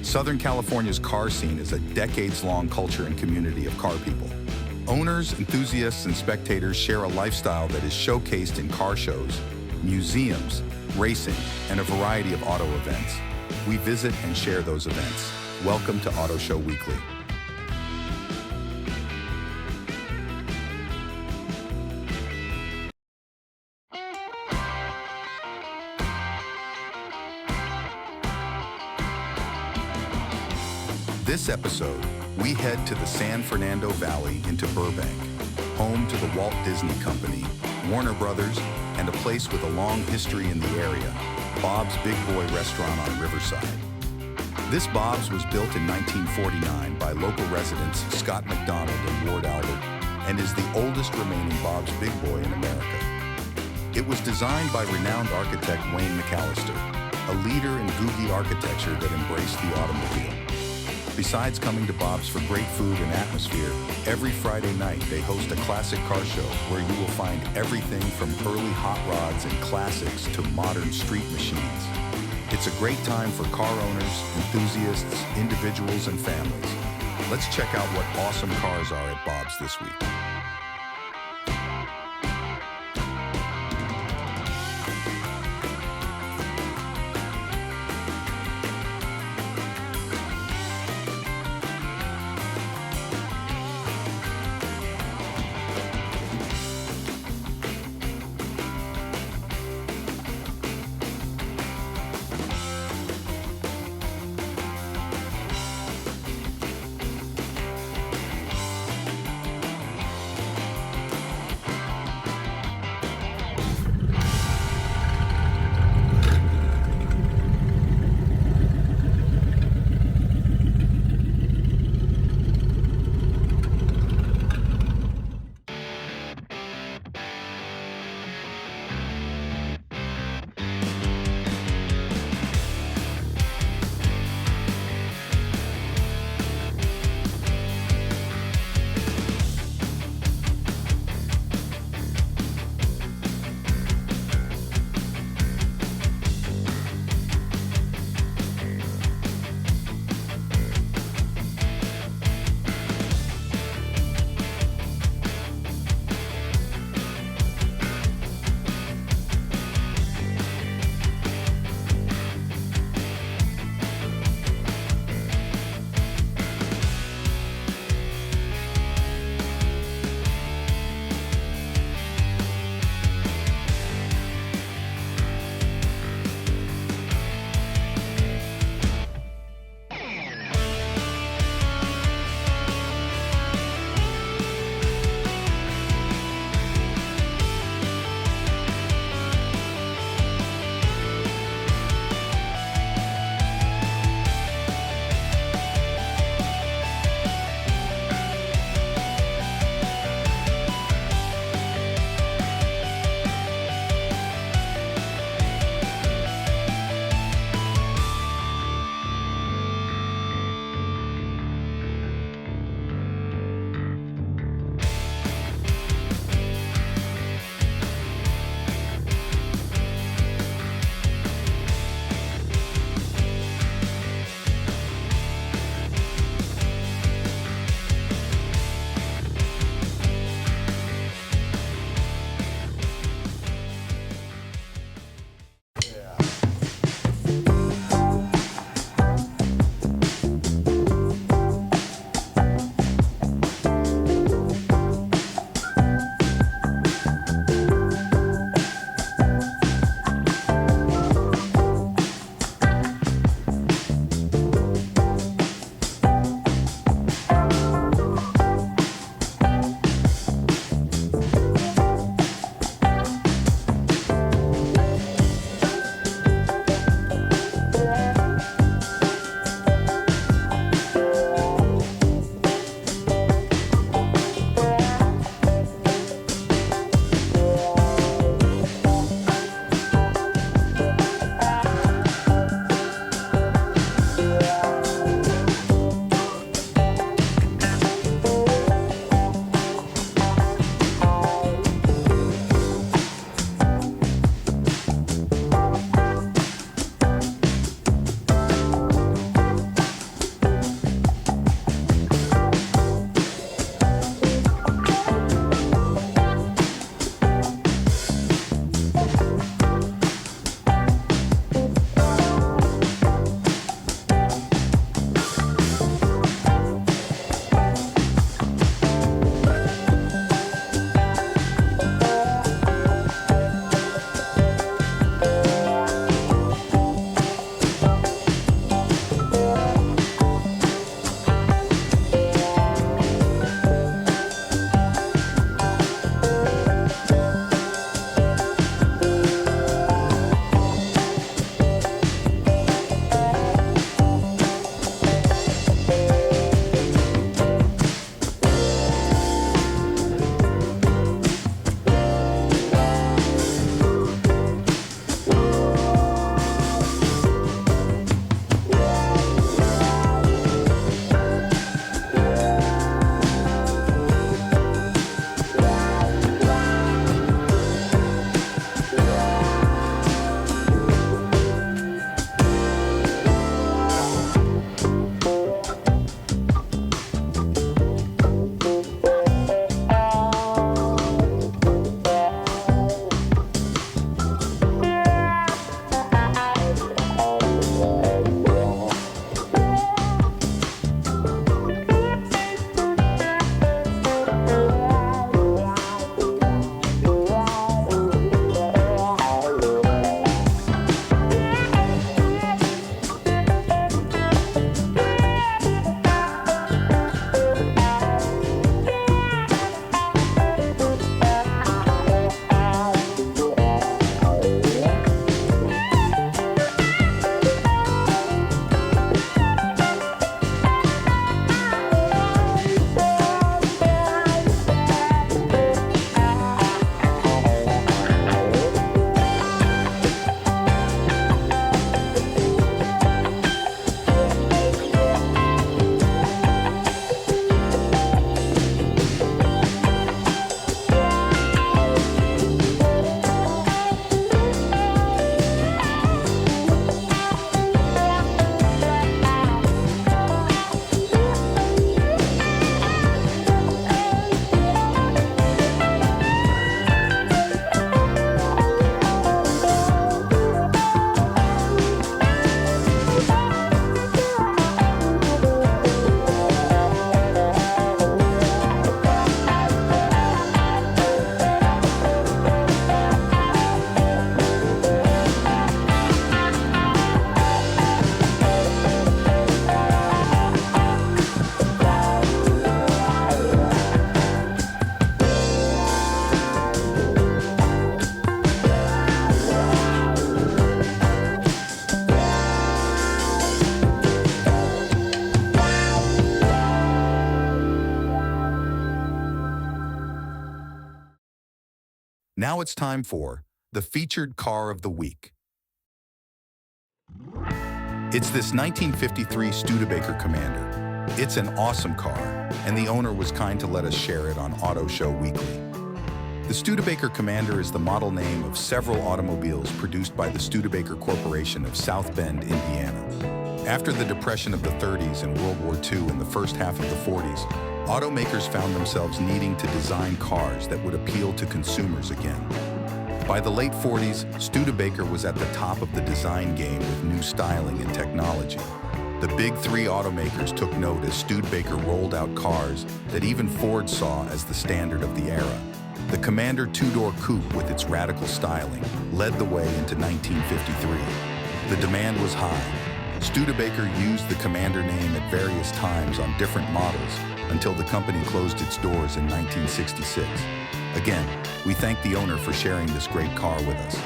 Southern California's car scene is a decades-long culture and community of car people. Owners, enthusiasts, and spectators share a lifestyle that is showcased in car shows, museums, racing, and a variety of auto events. We visit and share those events. Welcome to Auto Show Weekly. This episode, we head to the San Fernando Valley into Burbank, home to the Walt Disney Company, Warner Brothers, and a place with a long history in the area, Bob's Big Boy Restaurant on Riverside. This Bob's was built in 1949 by local residents Scott McDonald and Ward Albert, and is the oldest remaining Bob's Big Boy in America. It was designed by renowned architect Wayne McAllister, a leader in Googie architecture that embraced the automobile. Besides coming to Bob's for great food and atmosphere, every Friday night they host a classic car show where you will find everything from early hot rods and classics to modern street machines. It's a great time for car owners, enthusiasts, individuals, and families. Let's check out what awesome cars are at Bob's this week. Now it's time for the featured car of the week. It's this 1953 Studebaker Commander. It's an awesome car, and the owner was kind to let us share it on Auto Show Weekly. The Studebaker Commander is the model name of several automobiles produced by the Studebaker Corporation of South Bend, Indiana. After the Depression of the 30s and World War II in the first half of the 40s, automakers found themselves needing to design cars that would appeal to consumers again. By the late 40s, Studebaker was at the top of the design game with new styling and technology. The big three automakers took note as Studebaker rolled out cars that even Ford saw as the standard of the era. The Commander two-door coupe with its radical styling led the way into 1953. The demand was high. Studebaker used the Commander name at various times on different models until the company closed its doors in 1966. Again, we thank the owner for sharing this great car with us.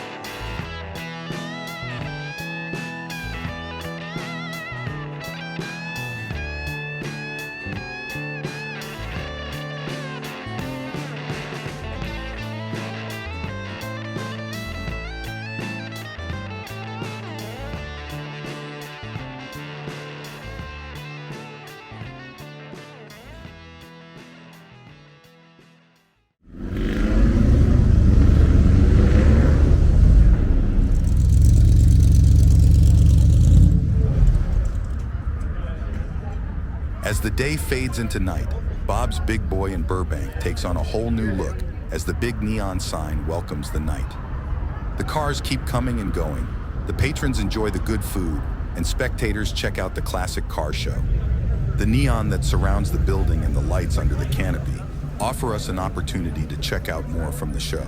As the day fades into night, Bob's Big Boy in Burbank takes on a whole new look as the big neon sign welcomes the night. The cars keep coming and going, the patrons enjoy the good food, and spectators check out the classic car show. The neon that surrounds the building and the lights under the canopy offer us an opportunity to check out more from the show.